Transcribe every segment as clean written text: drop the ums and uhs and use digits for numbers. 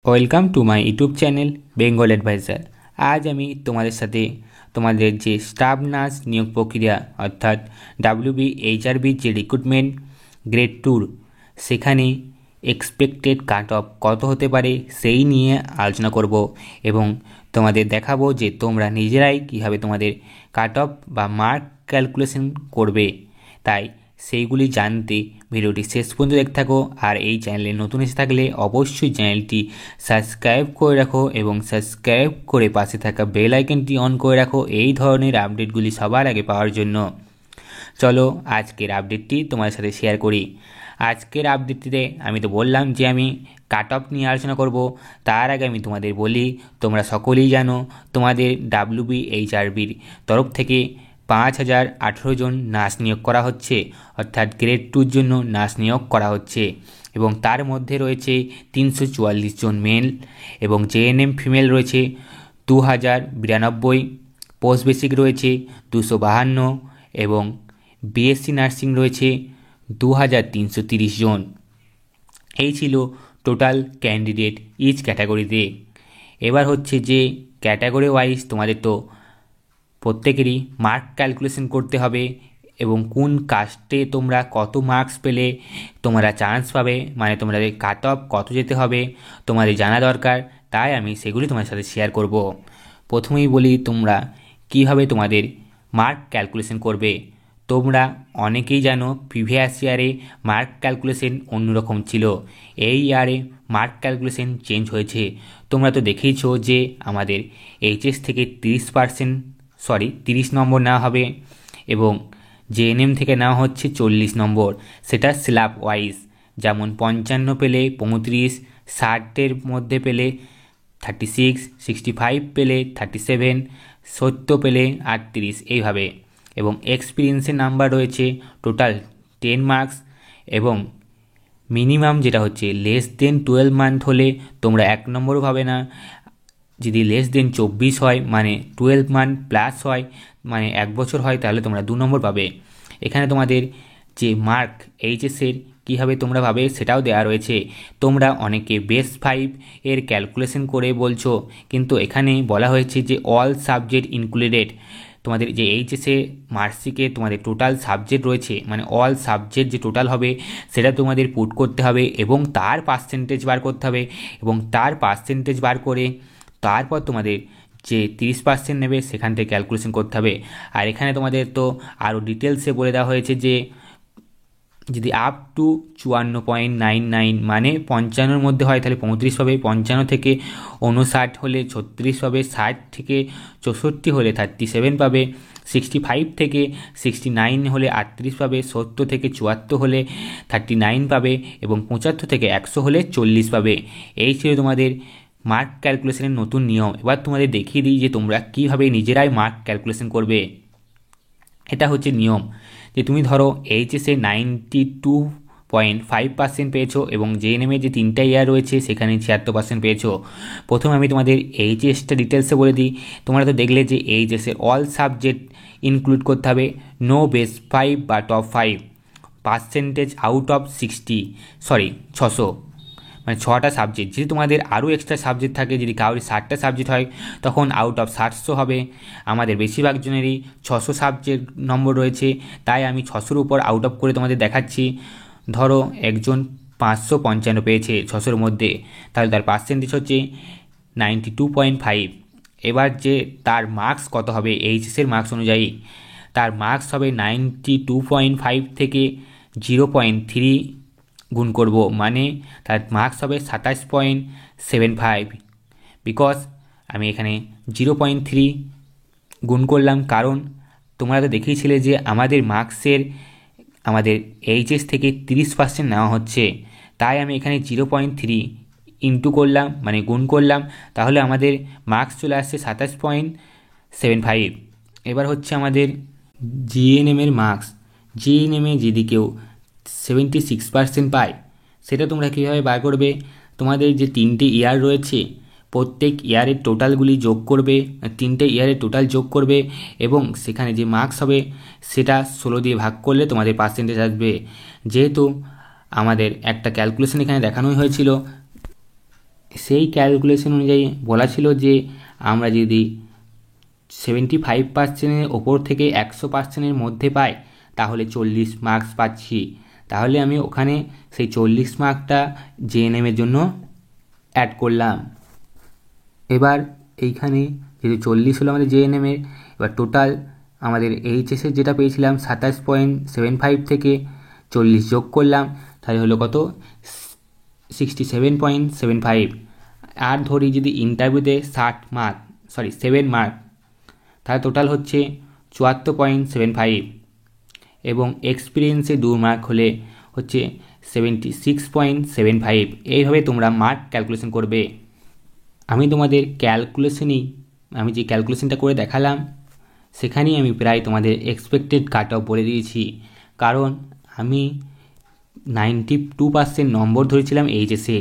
Welcome to my YouTube channel Bengal advisor. আজ আমি তোমাদের সাথে তোমাদের যে স্টাফ নার্স নিয়োগ প্রক্রিয়া অর্থাৎ WBHRB যে রিক্রুটমেন্ট গ্রেড 2 সেখানে এক্সপেক্টেড কাট অফ কত হতে পারে সেই নিয়ে আলোচনা করব এবং তোমাদের দেখাবো যে তোমরা নিজেরাই কীভাবে তোমাদের কাট অফ বা মার্ক ক্যালকুলেশন করবে। তাই সেইগুলি জানতে ভিডিওটি শেষ পর্যন্ত দেখতে থাকো। আর এই চ্যানেলে নতুন এসে থাকলে অবশ্যই চ্যানেলটি সাবস্ক্রাইব করে রাখো এবং সাবস্ক্রাইব করে পাশে থাকা বেল আইকনটি অন করে রাখো এই ধরনের আপডেটগুলি সবার আগে পাওয়ার জন্য। চলো আজকের আপডেটটি তোমাদের সাথে শেয়ার করি। আজকের আপডেটটিতে আমি তো বললাম যে আমি কাট অফ নিয়ে আলোচনা করব। তার আগে আমি তোমাদের বলি, তোমরা সকলেই জানো তোমাদের WBHRBর তরফ থেকে 5018 জন নার্স নিয়োগ করা হচ্ছে, অর্থাৎ গ্রেড 2 জন্য নার্স নিয়োগ করা হচ্ছে এবং তার মধ্যে রয়েছে 344 জন মেল এবং JNM ফিমেল রয়েছে 2092, পোস্ট বেসিক রয়েছে 252 এবং BSc নার্সিং রয়েছে 2330 জন। এই ছিল টোটাল ক্যান্ডিডেট ইচ ক্যাটাগরিতে। এবার হচ্ছে যে ক্যাটাগরি ওয়াইজ তোমাদের তো প্রত্যেকেরই মার্ক ক্যালকুলেশন করতে হবে এবং কোন কাস্টে তোমরা কত মার্কস পেলে তোমরা চান্স পাবে, মানে তোমাদের কাট অফ কত যেতে হবে তোমাদের জানা দরকার। তাই আমি সেগুলি তোমার সাথে শেয়ার করব। প্রথমেই বলি তোমরা কিভাবে তোমাদের মার্ক ক্যালকুলেশন করবে। তোমরা অনেকেই জানো প্রিভিয়াস ইয়ারে মার্ক ক্যালকুলেশন অন্যরকম ছিল, এই ইয়ারে মার্ক ক্যালকুলেশন চেঞ্জ হয়েছে। তোমরা তো দেখেইছো যে আমাদের এইচএস থেকে 30 নম্বর নেওয়া হবে এবং JNM থেকে নেওয়া হচ্ছে 40 নম্বর, সেটা স্ল্যাব ওয়াইজ। যেমন 55 পেলে 35, 60-এর মধ্যে পেলে 36, 65 পেলে 37, 70 পেলে 38, এইভাবে। এবং এক্সপিরিয়েন্সের নাম্বার রয়েছে টোটাল 10 মার্কস এবং মিনিমাম যেটা হচ্ছে লেস দেন 12 মান্থ হলে তোমরা 1 নম্বরও পাবে না। যদি লেস দেন 24 হয় মানে 12 মান্থ প্লাস হয় মানে 1 বছর হয় তাহলে তোমরা 2 নম্বর পাবে। এখানে তোমাদের যে মার্ক এইচএসের কীভাবে তোমরা পাবে সেটাও দেওয়া রয়েছে। তোমরা অনেকে বেস 5 এর ক্যালকুলেশন করে বলছো, কিন্তু এখানে বলা হয়েছে যে অল সাবজেক্ট ইনক্লুডেড। তোমাদের যে এইচএসে মার্কশিটে তোমাদের টোটাল সাবজেক্ট রয়েছে মানে অল সাবজেক্ট যে টোটাল হবে সেটা তোমাদের পুট করতে হবে এবং তার পার্সেন্টেজ বার করতে হবে এবং তার পার্সেন্টেজ বার করে তারপর তোমাদের যে 30% নেবে সেখান থেকে ক্যালকুলেশন করতে হবে। আর এখানে তোমাদের তো আরও ডিটেলসে বলে দেওয়া হয়েছে যে যদি আপ টু 54.99 মানে 55-র মধ্যে হয় তাহলে 35 পাবে, 55 থেকে 59 হলে 36 পাবে, 60 থেকে 64 হলে 37 পাবে, 65 থেকে 69 হলে 38 পাবে, 70 থেকে 74 হলে 39 পাবে এবং 75 থেকে 100 হলে 40 পাবে। এই ছিল তোমাদের মার্ক ক্যালকুলেশনের নতুন নিয়ম। এবার তোমাদের দেখিয়ে দিই যে তোমরা কীভাবে নিজেরাই মার্ক ক্যালকুলেশন করবে। এটা হচ্ছে নিয়ম যে তুমি ধরো এইচএসে 92.5% পেয়েছো এবং JNM যে 3টা ইয়ার রয়েছে সেখানে 76% পেয়েছো। প্রথমে আমি তোমাদের এইচএসটা ডিটেলসে বলে দিই। তোমরা তো দেখলে যে এইচএসের অল সাবজেক্ট ইনক্লুড করতে হবে, নো বেস 5 বা টপ 5, পার্সেন্টেজ আউট অফ 600 মানে 6টা সাবজেক্ট। যদি তোমাদের আরও এক্সট্রা সাবজেক্ট থাকে, যদি কারোর 60টা সাবজেক্ট হয় তখন আউট অফ 700 হবে। আমাদের বেশিরভাগ জনেরই 600 সাবজেক্ট নম্বর রয়েছে, তাই আমি 600-র উপর আউট অফ করে তোমাদের দেখাচ্ছি। ধরো একজন 555 পেয়েছে 600-র মধ্যে, তাহলে তার পার্সেন্টেজ হচ্ছে 92.5। এবার যে তার মার্কস কত হবে এইচএসের মার্কস অনুযায়ী, তার মার্কস হবে 92.5 থেকে 0.3 গুণ করব, মানে তার মার্কস হবে 27.75। বিকজ আমি এখানে 0.3 গুণ করলাম কারণ তোমরা তো দেখেইছিলে যে আমাদের মার্কসের আমাদের এইচএস থেকে 30% নেওয়া হচ্ছে, তাই আমি এখানে 0.3 ইন্টু করলাম মানে গুণ করলাম, তাহলে আমাদের মার্কস চলে আসছে 27.75। এবার হচ্ছে আমাদের JNM-এর মার্কস। JNM-এ যদি কেউ 76% পায় সেটা তোমরা কীভাবে বার করবে। তোমাদের যে 3টে ইয়ার রয়েছে প্রত্যেক ইয়ারের টোটালগুলি যোগ করবে, 3টে ইয়ারের টোটাল যোগ করবে এবং সেখানে যে মার্কস হবে সেটা 16 দিয়ে ভাগ করলে তোমাদের পার্সেন্টেজ আসবে। যেহেতু আমাদের একটা ক্যালকুলেশন এখানে দেখানোই হয়েছিল সেই ক্যালকুলেশন অনুযায়ী বলা ছিল যে আমরা যদি 75%-এর ওপর থেকে 100%-এর মধ্যে পাই তাহলে 40 মার্কস পাচ্ছি। তাহলে আমি ওখানে সেই 40 মার্কটা জেএনএমের জন্য অ্যাড করলাম। এবার এইখানে যেহেতু 40 হলো আমাদের জেএনএমের, এবার টোটাল আমাদের এইচএসের যেটা পেয়েছিলাম 27.75 থেকে 40 যোগ করলাম, তাহলে হলো কত 67.75। আর ধরি যদি ইন্টারভিউতে 7 মার্ক, তাহলে টোটাল হচ্ছে 74.75 এবং এক্সপিরিয়েন্সে 2 মার্ক হলে হচ্ছে 76.75। এইভাবে তোমরা মার্ক ক্যালকুলেশন করবে। আমি তোমাদের আমি যে ক্যালকুলেশনটা করে দেখালাম সেখানেই আমি প্রায় তোমাদের এক্সপেক্টেড কাট অফ বলে দিয়েছি, কারণ আমি 92% নম্বর ধরেছিলাম এইচএসে,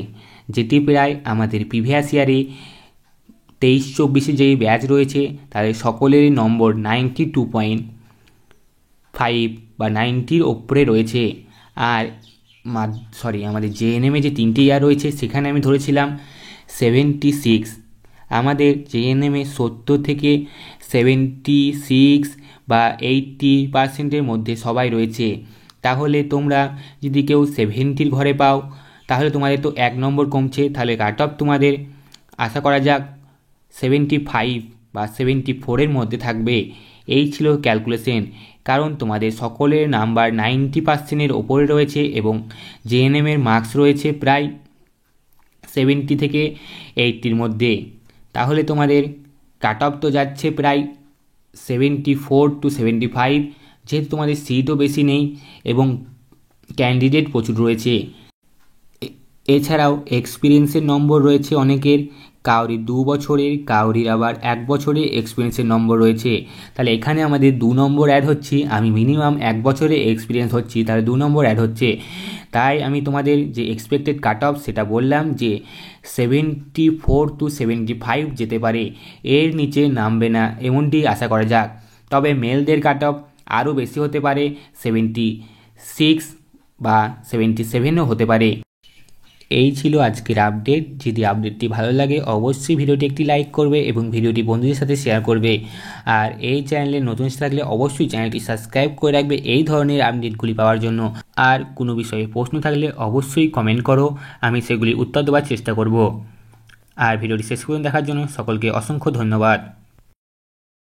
যেটি প্রায় আমাদের প্রিভিয়াস ইয়ারে 23-24 যেই ব্যাচ রয়েছে তাদের সকলেরই নম্বর 92.5 বা 90-র ওপরে রয়েছে। আর আমাদের জেএনএমে যে 3টে ইয়ার রয়েছে সেখানে আমি ধরেছিলাম 76। আমাদের জেএনএমে 70 থেকে 76 বা 80%-এর মধ্যে সবাই রয়েছে। তাহলে তোমরা যদি কেউ 70-র ঘরে পাও তাহলে তোমাদের তো 1 নম্বর কমছে, তাহলে কাট অফ তোমাদের আশা করা যাক 75 বা 74-এর মধ্যে থাকবে। এই ছিল ক্যালকুলেশন, কারণ তোমাদের সকলের নাম্বার 90%-এর ওপরে রয়েছে এবং জেএনএমের মার্কস রয়েছে প্রায় 70 থেকে 80-র মধ্যে। তাহলে তোমাদের কাট অফ তো যাচ্ছে প্রায় 74 to 75, যেহেতু তোমাদের সিটও বেশি নেই এবং ক্যান্ডিডেট প্রচুর রয়েছে। এছাড়াও এক্সপিরিয়েন্সের নম্বর রয়েছে অনেকের, কাউরির 2 বছরের, কাউরির আবার 1 বছরের এক্সপিরিয়েন্সের নম্বর রয়েছে। তাহলে এখানে আমাদের 2 নম্বর অ্যাড হচ্ছে, আমি মিনিমাম 1 বছরে এক্সপিরিয়েন্স হচ্ছি, তাহলে 2 নম্বর অ্যাড হচ্ছে। তাই আমি তোমাদের যে এক্সপেক্টেড কাট অফ সেটা বললাম যে 74 to 75 যেতে পারে, এর নিচে নামবে না এমনটি আশা করা যাক। তবে মেলদের কাট অফ আরও বেশি হতে পারে, 76 বা 77ও হতে পারে। এই ছিল আজকের আপডেট। যদি আপডেটটি ভালো লাগে অবশ্যই ভিডিওটি একটি লাইক করবে এবং ভিডিওটি বন্ধুদের সাথে শেয়ার করবে। আর এই চ্যানেলে নতুন এসে থাকলে অবশ্যই চ্যানেলটি সাবস্ক্রাইব করে রাখবে এই ধরনের আপডেটগুলি পাওয়ার জন্য। আর কোনো বিষয়ে প্রশ্ন থাকলে অবশ্যই কমেন্ট করো, আমি সেগুলি উত্তর দেওয়ার চেষ্টা করব। আর ভিডিওটি শেষ পর্যন্ত দেখার জন্য সকলকে অসংখ্য ধন্যবাদ।